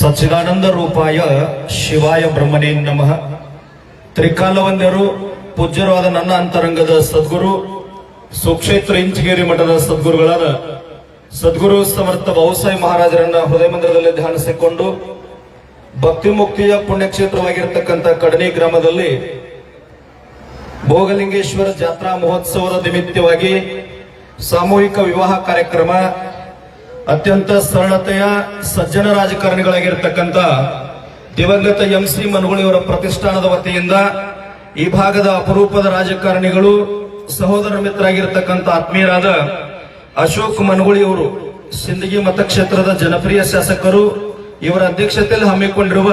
ಸಚ್ಚಿದಾನಂದ ರೂಪಾಯ ಶಿವಾಯ ಬ್ರಹ್ಮಣೇ ನಮಃ. ತ್ರಿಕಾಲವಂದ್ಯರು ಪೂಜ್ಯರು ಆದ ನನ್ನ ಅಂತರಂಗದ ಸದ್ಗುರು ಸುಕ್ಷೇತ್ರ ಇಂಚಗೇರಿ ಮಠದ ಸದ್ಗುರುಗಳಾದ ಸದ್ಗುರು ಸಮರ್ಥ ಬಹುಸಾಯಿ ಮಹಾರಾಜರನ್ನ ಹೃದಯ ಮಂದಿರದಲ್ಲಿ ಧ್ಯಾನಿಸಿಕೊಂಡು ಭಕ್ತಿ ಮುಕ್ತಿಯ ಪುಣ್ಯಕ್ಷೇತ್ರವಾಗಿರತಕ್ಕಂಥ ಕಡನಿ ಗ್ರಾಮದಲ್ಲಿ ಭೋಗಲಿಂಗೇಶ್ವರ ಜಾತ್ರಾ ಮಹೋತ್ಸವದ ನಿಮಿತ್ತವಾಗಿ ಸಾಮೂಹಿಕ ವಿವಾಹ ಕಾರ್ಯಕ್ರಮ ಅತ್ಯಂತ ಸರಳತೆಯ ಸಜ್ಜನ ರಾಜಕಾರಣಿಗಳಾಗಿರ್ತಕ್ಕಂಥ ದಿವಂಗತ MC ಮನಗುಳಿಯವರ ಪ್ರತಿಷ್ಠಾನದ ವತಿಯಿಂದ ಈ ಭಾಗದ ಅಪರೂಪದ ರಾಜಕಾರಣಿಗಳು ಸಹೋದರ ಮಿತ್ರರಾಗಿರ್ತಕ್ಕಂಥ ಆತ್ಮೀಯರಾದ ಅಶೋಕ್ ಮನಗುಳಿಯವರು ಸಿಂದಗಿ ಮತಕ್ಷೇತ್ರದ ಜನಪ್ರಿಯ ಶಾಸಕರು ಇವರ ಅಧ್ಯಕ್ಷತೆಯಲ್ಲಿ ಹಮ್ಮಿಕೊಂಡಿರುವ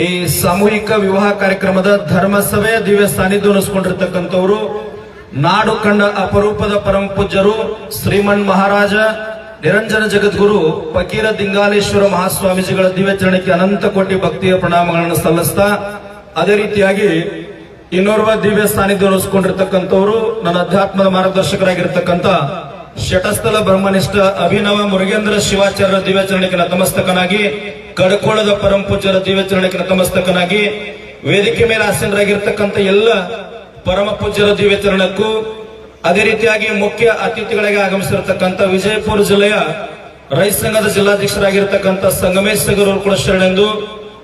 ಈ ಸಾಮೂಹಿಕ ವಿವಾಹ ಕಾರ್ಯಕ್ರಮದ ಧರ್ಮಸಭೆಯ ದಿವ್ಯ ಸಾನ್ನಿಧ್ಯ ವಹಿಸಿಕೊಂಡಿರ್ತಕ್ಕಂಥವರು ನಾಡು ಕಂಡ ಅಪರೂಪದ ಪರಮ ಪೂಜ್ಯರು ಶ್ರೀಮನ್ ಮಹಾರಾಜ ನಿರಂಜನ ಜಗದ್ಗುರು ಫಕೀರ ದಿಂಗಾಲೇಶ್ವರ ಮಹಾಸ್ವಾಮೀಜಿಗಳ ದಿವ್ಯ ಚರಣಕ್ಕೆ ಅನಂತ ಕೋಟಿ ಭಕ್ತಿಯ ಪ್ರಣಾಮಗಳನ್ನು ಸಲ್ಲಿಸ್ತಾ ಅದೇ ರೀತಿಯಾಗಿ ಇನ್ನೋರ್ವ ದಿವ್ಯ ಸಾನ್ನಿಧ್ಯ ವಹಿಸಿಕೊಂಡಿರ್ತಕ್ಕಂಥವರು ನನ್ನ ಅಧ್ಯಾತ್ಮದ ಮಾರ್ಗದರ್ಶಕರಾಗಿರ್ತಕ್ಕಂಥ ಶಟಸ್ಥಲ ಬ್ರಹ್ಮನಿಷ್ಠ ಅಭಿನವ ಮುರುಗೇಂದ್ರ ಶಿವಾಚಾರ್ಯರ ದಿವ್ಯ ಚರಣಕ್ಕೆ ನತಮಸ್ತಕನಾಗಿ ಕಡಕೋಳದ ಪರಮ ಪೂಜ್ಯರ ದಿವ್ಯ ಚರಣಕ್ಕೆ ನತಮಸ್ತಕನಾಗಿ ವೇದಿಕೆ ಮೇಲೆ ಆಸೀನರಾಗಿರ್ತಕ್ಕಂಥ ಎಲ್ಲ ಪರಮ ಪೂಜ್ಯರ ದಿವ್ಯ ಚರಣಕ್ಕೂ ಅದೇ ರೀತಿಯಾಗಿ ಮುಖ್ಯ ಅತಿಥಿಗಳಿಗೆ ಆಗಮಿಸಿರ್ತಕ್ಕಂಥ ವಿಜಯಪುರ ಜಿಲ್ಲೆಯ ರೈತ ಸಂಘದ ಜಿಲ್ಲಾಧ್ಯಕ್ಷರಾಗಿರ್ತಕ್ಕಂಥ ಸಂಗಮೇಶ್ ಸಗರ್ ಅವರು ಕೂಡ ಶರಣೆಂದು,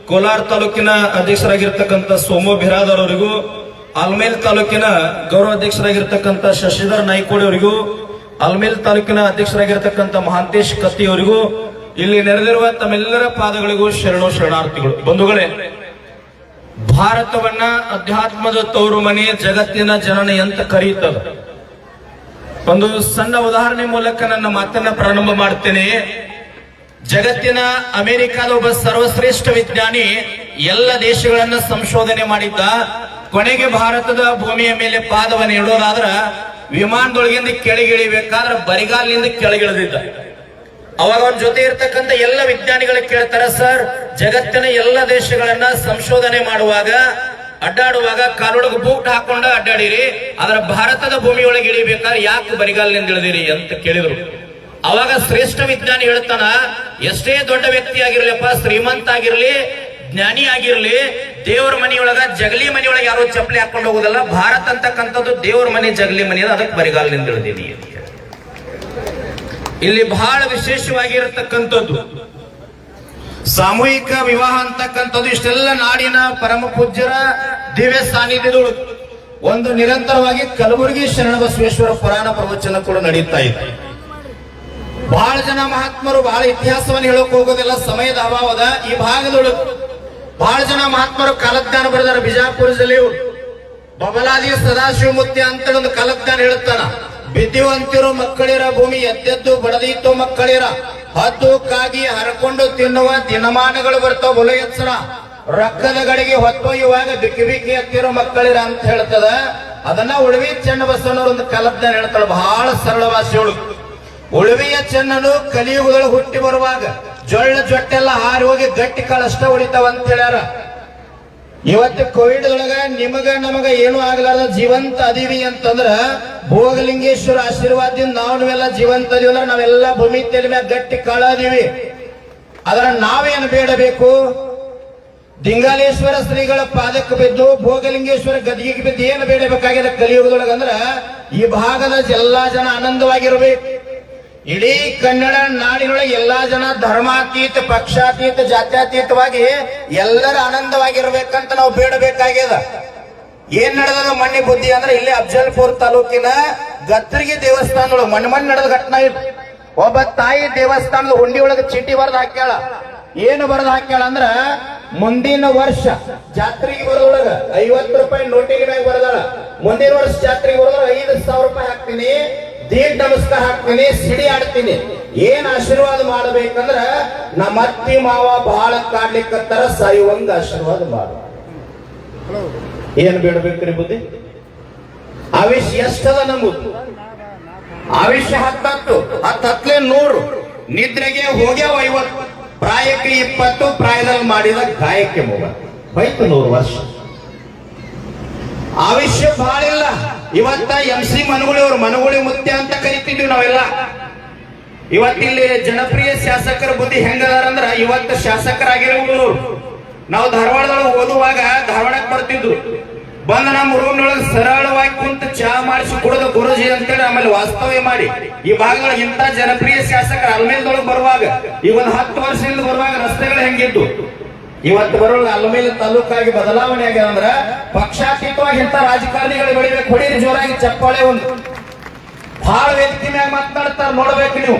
ಕೋಲಾರ ತಾಲೂಕಿನ ಅಧ್ಯಕ್ಷರಾಗಿರ್ತಕ್ಕಂಥ ಸೋಮು ಬಿರಾದರ್ ಅವರಿಗೂ, ಆಲ್ಮೇಲ್ ತಾಲೂಕಿನ ಗೌರವ ಅಧ್ಯಕ್ಷರಾಗಿರ್ತಕ್ಕಂಥ ಶಶಿಧರ್ ನಾಯ್ಕೋಡಿ ಅವರಿಗೂ, ಆಲ್ಮೇಲ್ ತಾಲೂಕಿನ ಅಧ್ಯಕ್ಷರಾಗಿರ್ತಕ್ಕಂಥ ಮಹಾಂತೇಶ್ ಕತ್ತಿ ಅವರಿಗೂ, ಇಲ್ಲಿ ನೆರೆದಿರುವ ತಮ್ಮೆಲ್ಲರ ಪಾದಗಳಿಗೂ ಶರಣಾರ್ಥಿಗಳು. ಬಂಧುಗಳೇ, ಭಾರತವನ್ನ ಅಧ್ಯಾತ್ಮದ ತವರು ಮನೆ, ಜಗತ್ತಿನ ಜನನ ಅಂತ ಕರೆಯುತ್ತದೆ. ಒಂದು ಸಣ್ಣ ಉದಾಹರಣೆ ಮೂಲಕ ನನ್ನ ಮಾತನ್ನ ಪ್ರಾರಂಭ ಮಾಡ್ತೇನೆ. ಜಗತ್ತಿನ ಅಮೆರಿಕದ ಒಬ್ಬ ಸರ್ವಶ್ರೇಷ್ಠ ವಿಜ್ಞಾನಿ ಎಲ್ಲ ದೇಶಗಳನ್ನ ಸಂಶೋಧನೆ ಮಾಡಿದ್ದ. ಕೊನೆಗೆ ಭಾರತದ ಭೂಮಿಯ ಮೇಲೆ ಪಾದವನ್ನು ಇಡೋದಾದ್ರ ವಿಮಾನದೊಳಗಿಂದ ಕೆಳಗಿಳಿಬೇಕಾದ್ರೆ ಬರಿಗಾಲಿನಿಂದ ಕೆಳಗಿಳಿದಿದ್ದ. ಅವಾಗ ಅವನ ಜೊತೆ ಇರ್ತಕ್ಕಂಥ ಎಲ್ಲ ವಿಜ್ಞಾನಿಗಳು ಕೇಳ್ತಾರ, ಸರ್ ಜಗತ್ತಿನ ಎಲ್ಲ ದೇಶಗಳನ್ನ ಸಂಶೋಧನೆ ಮಾಡುವಾಗ ಅಡ್ಡಾಡುವಾಗ ಕಾಲೊಳಗೆ ಬೂಟ್ ಹಾಕೊಂಡ ಅಡ್ಡಾಡಿರಿ, ಅದರ ಭಾರತದ ಭೂಮಿಯೊಳಗೆ ಇಳಿಬೇಕಾದ್ರೆ ಯಾಕೆ ಬರಿಗಾಲಿನಿಂದ ಇಳಿದಿರಿ ಅಂತ ಕೇಳಿದ್ರು. ಅವಾಗ ಶ್ರೇಷ್ಠ ವಿಜ್ಞಾನಿ ಹೇಳ್ತಾನ, ಎಷ್ಟೇ ದೊಡ್ಡ ವ್ಯಕ್ತಿ ಆಗಿರ್ಲಿಪ್ಪ, ಶ್ರೀಮಂತ ಆಗಿರ್ಲಿ, ಜ್ಞಾನಿ ಆಗಿರ್ಲಿ, ದೇವರ ಮನೆಯೊಳಗ ಜಗಲಿ ಮನೆಯೊಳಗೆ ಯಾರು ಚಪ್ಪಲಿ ಹಾಕೊಂಡು ಹೋಗುದಲ್ಲ. ಭಾರತ ಅಂತಕ್ಕಂಥದ್ದು ದೇವರ ಮನೆ ಜಗಲಿ ಮನೆ, ಅದಕ್ಕೆ ಬರಿಗಾಲಿನಿಂದ ಇಳಿದೀನಿ ಅಂತ. ಇಲ್ಲಿ ಬಹಳ ವಿಶೇಷವಾಗಿರತಕ್ಕಂಥದ್ದು ಸಾಮೂಹಿಕ ವಿವಾಹ ಅಂತಕ್ಕಂಥದ್ದು. ಇಷ್ಟೆಲ್ಲ ನಾಡಿನ ಪರಮ ಪೂಜ್ಯರ ದಿವ್ಯ ಸಾನ್ನಿಧ್ಯಗಳು ಒಂದು ನಿರಂತರವಾಗಿ ಕಲಬುರಗಿ ಶರಣ ಬಸವೇಶ್ವರ ಪುರಾಣ ಪ್ರವಚನ ಕೂಡ ನಡೀತಾ ಇದೆ. ಬಹಳ ಜನ ಮಹಾತ್ಮರು ಬಹಳ ಇತಿಹಾಸವನ್ನು ಹೇಳೋಕೆ ಹೋಗೋದಿಲ್ಲ, ಸಮಯದ ಅಭಾವದ. ಈ ಭಾಗದೊಳಗೆ ಬಹಳ ಜನ ಮಹಾತ್ಮರು ಕಾಲಜ್ಞಾನ ಬರೆದಾರ. ಬಿಜಾಪುರ ಜಿಲ್ಲೆಯವರು ಬಬಲಾದಿ ಸದಾಶಿವಮೂರ್ತಿ ಅಂತ ಒಂದು ಕಾಲಜ್ಞಾನ ಹೇಳುತ್ತಾನ. ಬಿದ್ದಿವಂತಿರೋ ಮಕ್ಕಳಿರ, ಭೂಮಿ ಎದ್ದೆದ್ದು ಬಡದೀತೋ ಮಕ್ಕಳಿರ, ಹದ್ದು ಕಾಗಿ ಹರಕೊಂಡು ತಿನ್ನುವ ದಿನಮಾನಗಳು ಬರ್ತಾವ ಬಲು ಎಚ್ಚರ, ರೊಕ್ಕದ ಗಡಿಗೆ ಹೊತ್ತೊಯ್ಯುವಾಗ ಬಿಕ್ಕಿ ಬಿಕ್ಕಿ ಎತ್ತಿರೋ ಮಕ್ಕಳಿರ ಅಂತ ಹೇಳ್ತದ. ಅದನ್ನ ಉಳವಿ ಚೆನ್ನ ಬಸವನವರು ಒಂದು ಕಾಲಜ್ಞಾನ ಹೇಳ್ತಾಳ, ಬಹಳ ಸರಳ ಭಾಷೆಯೊಳು. ಉಳವಿಯ ಚೆನ್ನನು ಕಲಿಯುಗದೊಳಗೆ ಹುಟ್ಟಿ ಬರುವಾಗ ಜೊಟ್ಟೆಲ್ಲ ಹಾರಿ ಹೋಗಿ ಗಟ್ಟಿ ಕಾಳಷ್ಟ ಹೊಡಿತಾವ ಅಂತ ಹೇಳ್ಯಾರ. ಇವತ್ತು ಕೋವಿಡ್ ಒಳಗ ನಿಮಗ ನಮಗ ಏನು ಆಗಲಾರ್ದ ಜೀವಂತ ಅದೀವಿ ಅಂತಂದ್ರ ಭೋಗಲಿಂಗೇಶ್ವರ ಆಶೀರ್ವಾದದಿಂದ ನಾವೆಲ್ಲ ಜೀವಂತ ಅದೀವಿ ಅಂದ್ರೆ ನಾವೆಲ್ಲ ಭೂಮಿ ತೆಲೆ ಮ್ಯಾಗ ಗಟ್ಟಿ ಕಾಳ ಅದೀವಿ. ಅದರ ನಾವೇನು ಬೇಡಬೇಕು? ದಿಂಗಾಲೇಶ್ವರ ಶ್ರೀಗಳ ಪಾದಕ್ಕೆ ಬಿದ್ದು, ಭೋಗಲಿಂಗೇಶ್ವರ ಗದಿಗೆ ಬಿದ್ದು ಏನು ಬೇಡಬೇಕಾಗಿದೆ ಕಲಿಯುಗದೊಳಗ ಅಂದ್ರ ಈ ಭಾಗದ ಎಲ್ಲಾ ಜನ ಆನಂದವಾಗಿರ್ಬೇಕು. ಇಡೀ ಕನ್ನಡ ನಾಡಿನೊಳಗೆ ಎಲ್ಲಾ ಜನ ಧರ್ಮಾತೀತ, ಪಕ್ಷಾತೀತ, ಜಾತ್ಯಾತೀತವಾಗಿ ಎಲ್ಲರೂ ಆನಂದವಾಗಿರ್ಬೇಕಂತ ನಾವು ಬೇಡಬೇಕಾಗ್ಯದ. ಏನ್ ನಡೆದ ಮಣ್ಣಿ ಬುದ್ಧಿ ಅಂದ್ರೆ ಇಲ್ಲಿ ಅಫಜಲ್ಪುರ್ ತಾಲೂಕಿನ ಗತ್ತರಿಗೆ ದೇವಸ್ಥಾನದೊಳಗೆ ಮಣ್ಣು ನಡೆದ ಘಟನಾ ಇತ್ತು. ಒಬ್ಬ ತಾಯಿ ದೇವಸ್ಥಾನದ ಹುಂಡಿ ಒಳಗೆ ಚೀಟಿ ಬರೆದು ಹಾಕ್ಯಾಳ. ಏನು ಬರೆದು ಹಾಕ್ಯಾಳ ಅಂದ್ರ, ಮುಂದಿನ ವರ್ಷ ಜಾತ್ರೆಗೆ ಬರೋದೊಳಗ 50 ರೂಪಾಯಿ ನೋಟಿಗೆ ಮ್ಯಾಗ ಬರದಾಳ. ಮುಂದಿನ ವರ್ಷ ಜಾತ್ರೆಗೆ ಬರೋದ್ರ 5,000 ರೂಪಾಯಿ ಹಾಕ್ತೀನಿ, ದೀಡ್ ನಮಸ್ಕಾರ ಹಾಕ್ತೀನಿ, ಸಿಡಿ ಆಡ್ತೀನಿ. ಏನ್ ಆಶೀರ್ವಾದ ಮಾಡಬೇಕಂದ್ರ ನಮ್ಮ ಅತ್ತಿ ಮಾವ ಬಹಳ ಕಾಡ್ಲಿಕ್ಕತ್ತಾರ, ಸಾಯುವಂಗ ಆಶೀರ್ವಾದ ಮಾಡ. ಏನ್ ಬೇಡಬೇಕ್ರಿ ಬುದ್ಧಿ? ಆಯುಷ್ಯ ಎಷ್ಟದ ನಮ್ಮದು? ಆಯುಷ್ಯ 10 ಹತ್ತಲೇ 100, ನಿದ್ರೆಗೆ ಹೋಗ್ಯಾವ 50, ಪ್ರಾಯಕ್ಕೆ 20, ಪ್ರಾಯದಲ್ಲಿ ಮಾಡಿದ ಗಾಯಕ್ಕೆ 30, ಹೋಯ್ತು 100 ವರ್ಷ. ಆಯುಷ್ಯ ಬಹಳ ಇಲ್ಲ. ಇವತ್ತ MC ಮನಗುಳಿ ಅವರು ಮನಗುಳಿ ಮುತ್ಯ ಅಂತ ಕರಿತಿದ್ವಿ ನಾವೆಲ್ಲ. ಇವತ್ತಿಲ್ಲಿ ಜನಪ್ರಿಯ ಶಾಸಕರ ಬುದ್ಧಿ ಹೆಂಗದಾರ ಅಂದ್ರ ಇವತ್ತು ಶಾಸಕರಾಗಿರೋ ನಾವು ಧಾರವಾಡದೊಳಗೆ ಓದುವಾಗ ಧಾರವಾಡಕ್ಕೆ ಬರ್ತಿದ್ರು. ಬಂದ ನಮ್ಮ ರೂಮ್ನೊಳಗೆ ಸರಳವಾಗಿ ಕುಂತ ಚಾ ಮಾಡಿಸಿ ಕುಡಿದ ಗುರುಜಿ ಅಂತೇಳಿ ಆಮೇಲೆ ವಾಸ್ತವ್ಯ ಮಾಡಿ ಈ ಭಾಗದೊಳಗೆ ಇಂಥ ಜನಪ್ರಿಯ ಶಾಸಕರ ಅಲ್ಮೇಲ್ದೊಳಗೆ ಬರುವಾಗ ಈಗ ಒಂದು 10 ವರ್ಷದಿಂದ ಬರುವಾಗ ರಸ್ತೆಗಳು ಹೆಂಗಿದ್ದು ಇವತ್ತು ಬರೋಳು ಅಲ್ಮೇಲ್ ತಾಲೂಕಾಗಿ ಬದಲಾವಣೆ ಆಗ್ಯದ ಅಂದ್ರ ಪಕ್ಷಾತೀತವಾಗಿ ಇಂಥ ರಾಜಕಾರಣಿಗಳು ಬೆಳಿಬೇಕು. ಹೊಡೀರಿ ಜೋರಾಗಿ ಚಪ್ಪಾಳೆ. ಒಂದು ಬಹಳ ವೇದಿಕೆ ಮ್ಯಾಗ ಮಾತನಾಡ್ತಾರ ನೋಡ್ಬೇಕು ನೀವು.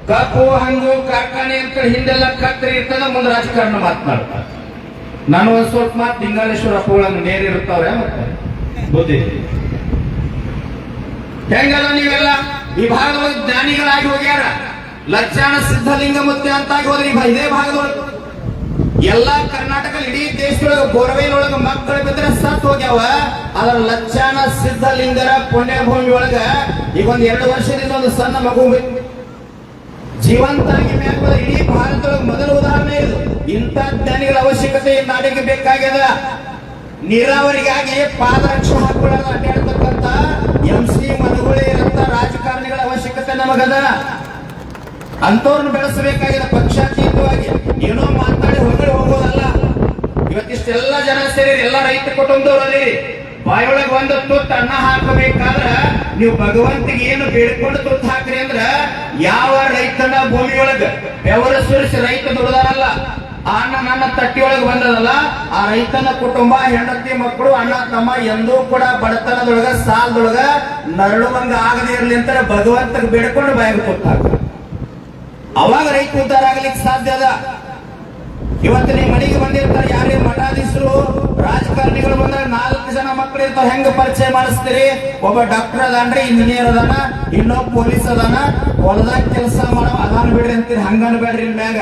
ಕಪ್ಪು ಹಂಗು ಕಾರ್ಖಾನೆ ಅಂತ ಹಿಂದೆಲ್ಲ ಕತ್ರಿ ಇರ್ತದ, ಮುಂದೆ ರಾಜಕಾರಣ ಮಾತನಾಡ್ತಾರೆ. ನಾನು ಒಂದ್ ಸ್ವಲ್ಪ ಮಾತು ಲಿಂಗಾಲೇಶ್ವರ ಅಪ್ಪಗಳನ್ನು ನೇರಿರುತ್ತಾವೆ ಮತ್ತೆ ಬುದ್ಧಿ ಹೆಂಗಲ್ಲ. ನೀವೆಲ್ಲ ಈ ಭಾಗದೊಳಗೆ ಜ್ಞಾನಿಗಳಾಗಿ ಹೋಗ್ಯಾರ. ಲಚ್ಚಾಣ ಸಿದ್ಧಲಿಂಗ ಮುತ್ತೆ ಅಂತಾಗಿ ಹೋದ್ರಿ ಇದೇ ಭಾಗದೊಳಗೆ. ಎಲ್ಲಾ ಕರ್ನಾಟಕ ಇಡೀ ದೇಶದೊಳಗ ಬೋರ್ವೆಲ್ ಒಳಗ ಮಕ್ಕಳು ಬಿದ್ರೆ ಸತ್ ಹೋಗ್ಯಾವ. ಅದರ ಲಚ್ಚಾಣ ಸಿದ್ಧಲಿಂಗರ ಪುಣ್ಯಭೂಮಿ ಒಳಗ ಈಗ ಒಂದ್ 2 ವರ್ಷದಿಂದ ಒಂದು ಸಣ್ಣ ಮಗು ಜೀವಂತಾಗಿ ಮ್ಯಾಗ ಇಡೀ ಭಾರತದೊಳಗೆ ಮೊದಲ ಉದಾಹರಣೆ ಇದು. ಇಂಥ ಜ್ಞಾನಿಗಳ ಅವಶ್ಯಕತೆ ನಾಡಿಗೆ ಬೇಕಾಗ್ಯದ. ನೀರಾವರಿಗಾಗಿ ಪಾದರಕ್ಷೆ ಹಾಕೊಳ್ಳೋದು ಅಡ್ಡಾಡ್ತಕ್ಕಂಥ MC ಮನಗುಳಿ ಇರಂತ ರಾಜಕಾರಣಿಗಳ ಅವಶ್ಯಕತೆ ನಮಗದ. ಅಂತವ್ರನ್ನ ಬೆಳೆಸಬೇಕಾಗಿದೆ ಪಕ್ಷಾತೀತವಾಗಿ. ಏನೋ ಮಾತಾಡಿ ಹೊರಗಡೆ ಹೋಗೋದಲ್ಲ. ಇವತ್ತಿಷ್ಟೆಲ್ಲ ಜನ ಸೇರಿ ಎಲ್ಲ ರೈತ ಕುಟುಂಬದವ್ರು ಅದಿರಿ. ಬಾಯೊಳಗೆ ಒಂದು ತುತ್ತು ಅನ್ನ ಹಾಕಬೇಕಾದ್ರ ನೀವು ಭಗವಂತಿಗೆ ಏನು ಬೇಡ್ಕೊಂಡು ತುತ್ತು ಹಾಕ್ರಿ ಅಂದ್ರ ಯಾವ ರೈತನ ಭೂಮಿಯೊಳಗ ಬೆವರ ಸುರಿಸಿ ರೈತ ದುಡ್ದಾರಲ್ಲ ಆ ಅನ್ನ ನನ್ನ ತಟ್ಟಿಯೊಳಗೆ ಬಂದದಲ್ಲ, ಆ ರೈತನ ಕುಟುಂಬ ಹೆಂಡತಿ ಮಕ್ಕಳು ಅಣ್ಣ ತಮ್ಮ ಎಂದೂ ಕೂಡ ಬಡತನದೊಳಗ ಸಾಲದೊಳಗ ನರಳುವಂಗ ಆಗದೆ ಇರ್ಲಿ ಅಂತ ಭಗವಂತಗೆ ಬೇಡ್ಕೊಂಡು ಬಾಯಿಗೆ ತುತ್ತು ಹಾಕ್ರಿ. ಅವಾಗ ರೈತ ಉದ್ಧಾರ ಆಗ್ಲಿಕ್ಕೆ ಸಾಧ್ಯ ಅದ. ಇವತ್ತು ನೀವು ಮನೆಗೆ ಬಂದಿರ್ತಾರೆ ಯಾರೇ ಮಠಾಧೀಶರು ರಾಜಕಾರಣಿಗಳು ಬಂದ್ರೆ 4 ಜನ ಮಕ್ಕಳು ಇರ್ತಾರೆ. ಹೆಂಗ ಪರಿಚಯ ಮಾಡಿಸ್ತೀರಿ? ಒಬ್ಬ ಡಾಕ್ಟರ್ ಅದಾನ್ರಿ, ಇಂಜಿನಿಯರ್ ಅದಾನ, ಇನ್ನೊಬ್ಬ ಪೊಲೀಸ್ ಅದಾನ, ಹೊಲದಾಗ ಕೆಲಸ ಮಾಡೋ ಅದಾನ ಬಿಡ್ರಿ ಅಂತೀರಿ. ಹಂಗನ್ ಬೇಡ್ರಿ. ಮ್ಯಾಗ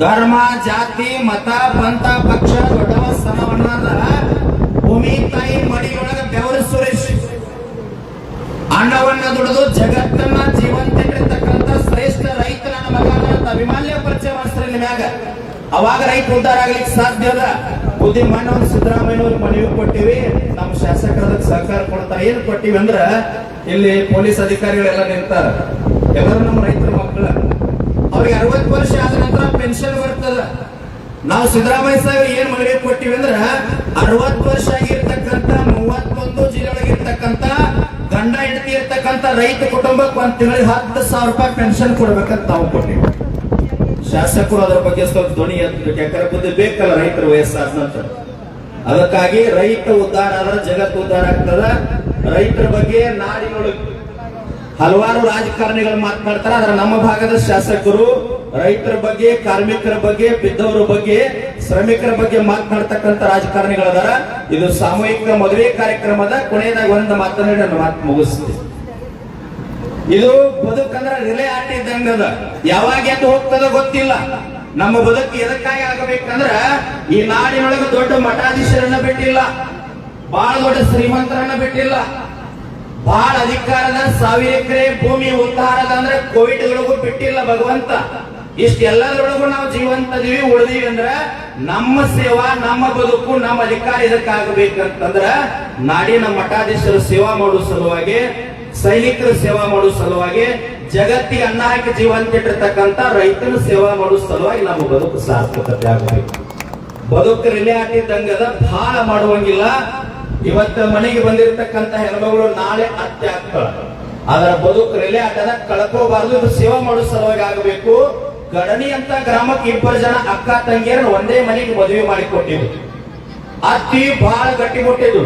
ಧರ್ಮ ಜಾತಿ ಮತ ಪಂಥ ಪಕ್ಷ ದೊಡ್ಡವ ಸಣವಣ್ಣದ ಭೂಮಿ ತಾಯಿ ಮಡಿಯೊಳಗ ಬೆವರು ಸುರೇಶ್ ಅನ್ನವನ್ನ ದುಡಿದು ಜಗತ್ತನ್ನ ಜೀವಂತಿಟ್ಟಿರ್ತಕ್ಕಂಥ ಶ್ರೇಷ್ಠ ರೈತ ನನ್ನ ಮಗ ಅಂತ ಅಭಿಮಾನ್ಯ ಪರಿಚಯ ಮಾಡಿಸ್ತಾರೆ ಮ್ಯಾಗ. ಅವಾಗ ರೈತ ಉದ್ಧಾರ ಆಗ್ಲಿಕ್ಕೆ ಸಾಧ್ಯ ಅದ. ಬುದ್ಧಿ ಮಣ್ಣವ್ರು ಸಿದ್ದರಾಮಯ್ಯವ್ರಿಗೆ ಮನವಿ ಕೊಟ್ಟಿವಿ, ನಮ್ಮ ಶಾಸಕರ ಸಹಕಾರ ಕೊಡ್ತಾರೆ. ಏನ್ ಕೊಟ್ಟಿವಿ ಅಂದ್ರ ಇಲ್ಲಿ ಪೊಲೀಸ್ ಅಧಿಕಾರಿಗಳೆಲ್ಲ ನಿಂತಾರ. ಎಲ್ಲರೂ ನಮ್ಮ ರೈತರ ಮಕ್ಕಳ. ಅವ್ರಿಗೆ 60 ವರ್ಷ ಆದ ನಂತರ ಪೆನ್ಷನ್ ಬರ್ತದ. ನಾವು ಸಿದ್ದರಾಮಯ್ಯ ಸಾಹೇಬ್ ಏನ್ ಮನವಿ ಕೊಟ್ಟಿವಿ ಅಂದ್ರ 60 ವರ್ಷ ಆಗಿರ್ತಕ್ಕಂಥ 31 ಜಿಲ್ಲೆಯೊಳಗಿರ್ತಕ್ಕಂಥ ಗಂಡ ಹೆಂಡತಿ ಇರ್ತಕ್ಕಂಥ ರೈತ ಕುಟುಂಬಕ್ಕೆ ಒಂದ್ ತಿಂಗಳಿಗೆ 10,000 ರೂಪಾಯಿ ಪೆನ್ಷನ್ ಕೊಡ್ಬೇಕಂತ ನಾವು ಕೊಟ್ಟಿವಿ. ಶಾಸಕರು ಅದರ ಬಗ್ಗೆ ಸ್ವಲ್ಪ ಧ್ವನಿ ಎತ್ತಬೇಕು. ಯಾಕಂದ್ರೆ ಬುದ್ಧಿ ಬೇಕಲ್ಲ ರೈತರ ವಯಸ್ಸಾದ ನಂತರ. ಅದಕ್ಕಾಗಿ ರೈತ ಉದ್ಧಾರ ಆದ್ರೆ ಜಗತ್ತು ಉದ್ಧಾರ ಆಗ್ತದ. ರೈತರ ಬಗ್ಗೆ ನಾಡಿನೊಳಗೆ ಹಲವಾರು ರಾಜಕಾರಣಿಗಳು ಮಾತನಾಡ್ತಾರೆ. ಆದ್ರೆ ನಮ್ಮ ಭಾಗದ ಶಾಸಕರು ರೈತರ ಬಗ್ಗೆ, ಕಾರ್ಮಿಕರ ಬಗ್ಗೆ, ಬಿದ್ದವರ ಬಗ್ಗೆ, ಶ್ರಮಿಕರ ಬಗ್ಗೆ ಮಾತನಾಡ್ತಕ್ಕಂಥ ರಾಜಕಾರಣಿಗಳದಾರ. ಇದು ಸಾಮೂಹಿಕ ಮದುವೆ ಕಾರ್ಯಕ್ರಮದ ಕೊನೆಯದಾಗ ಒಂದು ಮಾತನಾಡಿ ನನ್ನ ಮಾತು ಮುಗಿಸ್ತೀನಿ. ಇದು ಬದುಕಂದ್ರ ರಿಲೇ ಆಟ ಇದ್ದಂಗದ. ಯಾವಾಗ ಎದ್ದು ಹೋಗ್ತದ ಗೊತ್ತಿಲ್ಲ. ನಮ್ಮ ಬದುಕು ಎದಕ್ಕಾಗಿ ಆಗಬೇಕಂದ್ರ ಈ ನಾಡಿನೊಳಗೆ ದೊಡ್ಡ ಮಠಾಧೀಶರನ್ನ ಬಿಟ್ಟಿಲ್ಲ, ಬಹಳ ದೊಡ್ಡ ಶ್ರೀಮಂತರನ್ನ ಬಿಟ್ಟಿಲ್ಲ. ಬಹಳ ಅಧಿಕಾರದ 1000 ಎಕರೆ ಭೂಮಿ ಉದ್ಧಾರದ ಅಂದ್ರೆ ಕೋವಿಡ್ಗಳಿಗೂ ಬಿಟ್ಟಿಲ್ಲ ಭಗವಂತ. ಇಷ್ಟೆಲ್ಲದರೊಳಗೂ ನಾವು ಜೀವಂತದೀವಿ ಉಳಿದೀವಿ ಅಂದ್ರ ನಮ್ಮ ಸೇವಾ, ನಮ್ಮ ಬದುಕು, ನಮ್ಮ ಅಧಿಕಾರ ಇದಕ್ಕಾಗಬೇಕಂತಂದ್ರ ನಾಡಿನ ಮಠಾಧೀಶರು ಸೇವಾ ಮಾಡುವ ಸಲುವಾಗಿ, ಸೈನಿಕರ ಸೇವಾ ಮಾಡುವ ಸಲುವಾಗಿ, ಜಗತ್ತಿಗೆ ಅನ್ನ ಹಾಕಿ ಜೀವಂತಿಟ್ಟಿರ್ತಕ್ಕಂಥ ರೈತನ ಸೇವಾ ಮಾಡುವ ಸಲುವಾಗಿ ನಮ್ಮ ಬದುಕು ಸಾರ್ಥಕತೆ ಆಗಬೇಕು. ಬದುಕು ರಿಲೇ ಆಟಿದ್ದಂಗದ, ಬಹಳ ಮಾಡುವಂಗಿಲ್ಲ. ಇವತ್ತು ಮನೆಗೆ ಬಂದಿರತಕ್ಕಂಥ ಹೆಣ್ಮಗಳು ನಾಳೆ ಅತ್ತೆ ಆಗ್ತಾಳ. ಅದರ ಬದುಕು ರಿಲೇ ಆಟದ ಕಳ್ಕೋಬಾರ್ದು. ಇದು ಸೇವಾ ಮಾಡೋ ಸಲುವಾಗಿ ಆಗಬೇಕು. ಗಡಣಿ ಅಂತ ಗ್ರಾಮಕ್ಕೆ 2 ಜನ ಅಕ್ಕ ತಂಗಿಯರನ್ನು ಒಂದೇ ಮನೆಗೆ ಮದುವೆ ಮಾಡಿಕೊಟ್ಟಿದ್ರು. ಅತ್ತಿ ಬಹಳ ಗಟ್ಟಿ ಮುಟ್ಟಿದ್ರು.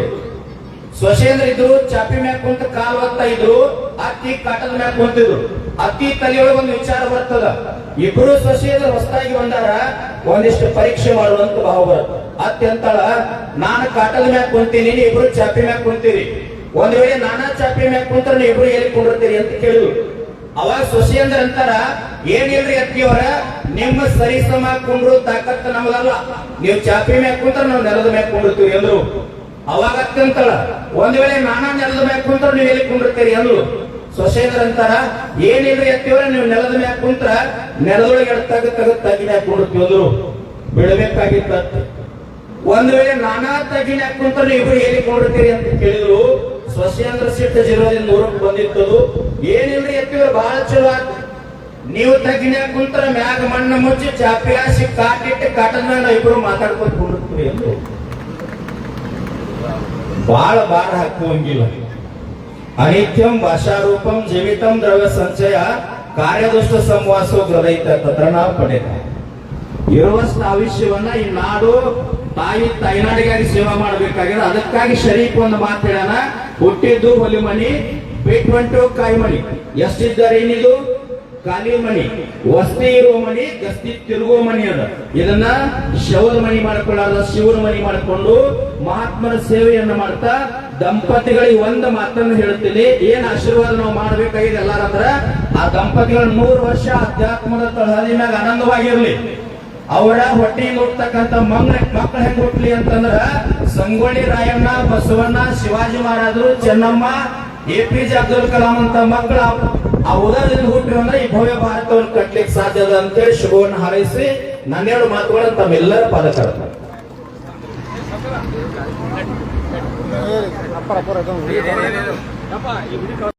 ಸೊಸೇಂದ್ರ ಇದ್ರು, ಚಾಪಿ ಮ್ಯಾಗ ಕುಂತ ಕಾಲ್ ಒತ್ತಾ ಇದ್ರು. ಅತ್ತಿ ಕಾಟದ ಮ್ಯಾಗ ಕುಂತಿದ್ರು. ಅತ್ತಿ ತಲೆಯೊಳಗೆ ಒಂದು ವಿಚಾರ ಬರ್ತದ. ಇಬ್ರು ಸೊಸೇಂದ್ರ ಹೊಸದಾಗಿ ಬಂದಾರ, ಒಂದಿಷ್ಟು ಪರೀಕ್ಷೆ ಮಾಡುವಂತ ಭಾವ ಬರುತ್ತೆ. ಅತ್ತಿ ಅಂತಾಳ, ನಾನು ಕಾಟದ ಮ್ಯಾಗ ಕುಂತೀನಿ, ಇಬ್ರು ಚಾಪಿ ಮ್ಯಾಗ ಕುಂತೀರಿ. ಒಂದ್ ವೇಳೆ ನಾನಾ ಚಾಪಿ ಮ್ಯಾಗ ಕುಂತ್ರ ನೀವು ಇಬ್ರು ಎಲ್ಲಿ ಕುಂಡಿರ್ತೀರಿ ಅಂತ ಕೇಳಿದ್ರು. ಅವಾಗ ಸೊಸೇಂದ್ರ ಅಂತಾರ, ಏನಿಲ್ರಿ ಅತ್ತಿಯವರ, ನಿಮ್ಮ ಸರಿ ಸಮ ಕುಂಡ್ರು ತಾಕತ್ತ ನಮಗಲ್ಲ. ನೀವು ಚಾಪಿ ಮ್ಯಾಗ ಕುಂತ್ರ ನಾವು ನೆಲದ ಮ್ಯಾಗ ಕುಂಡಿರ್ತೀವಿ ಅಂದ್ರು. ಅವಾಗ ಅತ್ತಂತಾಳ, ಒಂದ್ ವೇಳೆ ನಾನಾ ನೆಲದ ಮ್ಯಾಗ ಕುಂತ್ರ ನೀವು ಎಲ್ಲಿ ಕುಂಡಿರ್ತೀರಿ ಅಂದ್ರು. ಸೊಸೇಂದ್ರ ಅಂತಾರ, ಏನಿಲ್ರಿ ಅತ್ತಿಯವರ, ನೀವು ನೆಲದ ಮ್ಯಾಗ ಕುಂತ್ರ ನೆಲದೊಳಗೆ ತೆಗೆದು ತಗ್ಗಿ ಮ್ಯಾಗ ಕುಂಡಿರ್ತೀವಿ ಅಂದ್ರು. ಬಿಡಬೇಕಾಗಿತ್ತ. ಒಂದ್ ವೇಳೆ ನಾನಾ ತಗ್ಗಿ ಮ್ಯಾಗ ಕುಂತ್ರ ನೀವು ಇಬ್ರು ಎಲ್ಲಿ ಕುಂಡಿರ್ತೀರಿ ಅಂತ ಕೇಳಿದ್ರು. ಸೊಸೇಂದ್ರ ಸಿಟ್ಟ ಜಿರೋದಿಂದ 100ಕ್ಕೆ ಬಂದಿತ್ತದು. ಏನಿಲ್ರಿ ಅತ್ತಿಯವರು, ಬಹಳ ಚಲೋ ಆಯ್ತು, ನೀವು ತಗ್ಗಿನ ಕುಂತರ ಮ್ಯಾಗ ಮಣ್ಣು ಮುಚ್ಚಿ ಚಾಪಿ ಹಾಸಿ ಕಾಟಿಟ್ಟು ಕಾಟದ ಮೇಲೆ ಇಬ್ರು ಮಾತಾಡ್ಕೊಂಡು ಕುಂಡಿರ್ತೀವಿ ಎಂದು ಬಾಳ ಬಾರ ಹಾಕುವಂಗಿಲ್ಲ. ಅನಿತ್ಯಂ ಭಾಷಾರೂಪಂ ಜೀವಿತಂ ದ್ರವ್ಯ ಸಂಚಯ ಕಾರ್ಯದುಷ್ಟ ಸಂವಾಸೋ ಗ್ರದೈತ ತತ್ರಣ ಪಡೆದ. ಇರುವಷ್ಟು ಆಯುಷ್ಯವನ್ನ ಈ ನಾಡು ತಾಯಿನಾಡಿಗಾಗಿ ಸೇವಾ ಮಾಡಬೇಕಾಗಿದೆ. ಅದಕ್ಕಾಗಿ ಶರೀಫ್ ಒಂದು ಮಾತು ಹೇಳೋಣ, ಹುಟ್ಟಿದ್ದು ಹೊಲಿ ಮನಿ, ಬಿಟ್ವಂಟು ಕಾಯಿ ಮನಿ, ಎಷ್ಟಿದ್ದಾರೆ ಏನಿದು ಖಾಲಿ ಮನಿ, ವಸ್ತಿ ಇರುವ ಮನಿ, ಗಸ್ತಿ ತಿರುಗುವ ಮನಿ ಅದ. ಇದನ್ನ ಶವದ ಮನಿ ಮಾಡ್ಕೊಳ್ಳಾರ ಶಿವನ ಮನಿ ಮಾಡಿಕೊಂಡು ಮಹಾತ್ಮನ ಸೇವೆಯನ್ನ ಮಾಡ್ತಾ ದಂಪತಿಗಳಿಗೆ ಒಂದು ಮಾತನ್ನು ಹೇಳ್ತೀನಿ, ಏನ್ ಆಶೀರ್ವಾದ ನಾವು ಮಾಡ್ಬೇಕಾಗಿದೆ ಎಲ್ಲಾರಂದ್ರ ಆ ದಂಪತಿಗಳ 100 ವರ್ಷ ಅಧ್ಯಾತ್ಮದ ತಳಹದಿ ಮ್ಯಾಗ ಆನಂದವಾಗಿರ್ಲಿ. ಅವರ ಹೊಟ್ಟೆಯಿಂದ ಹುಟ್ಟತಕ್ಕಂತ ಮಕ್ಕಳು ಹೆಂಗ್ ಹುಟ್ಲಿ ಅಂತಂದ್ರ ಸಂಗೊಳ್ಳಿ ರಾಯಣ್ಣ, ಬಸವಣ್ಣ, ಶಿವಾಜಿ ಮಹಾರಾಜರು, ಚೆನ್ನಮ್ಮ, APJ ಅಬ್ದುಲ್ ಕಲಾಂ ಅಂತ ಮಕ್ಕಳು ಆ ಉದಯದಿಂದ ಹುಟ್ಟಿ ಅಂದ್ರೆ ಈ ಭವ್ಯ ಭಾರತವನ್ನು ಕಟ್ಲಿಕ್ಕೆ ಸಾಧ್ಯ ಅದ ಅಂತೇಳಿ ಶುಭವನ್ನು ಹಾರೈಸಿ ನನ್ನೆರಡು ಮಾತುಗಳನ್ನು ತಮ್ಮೆಲ್ಲರ ಪಾದಕ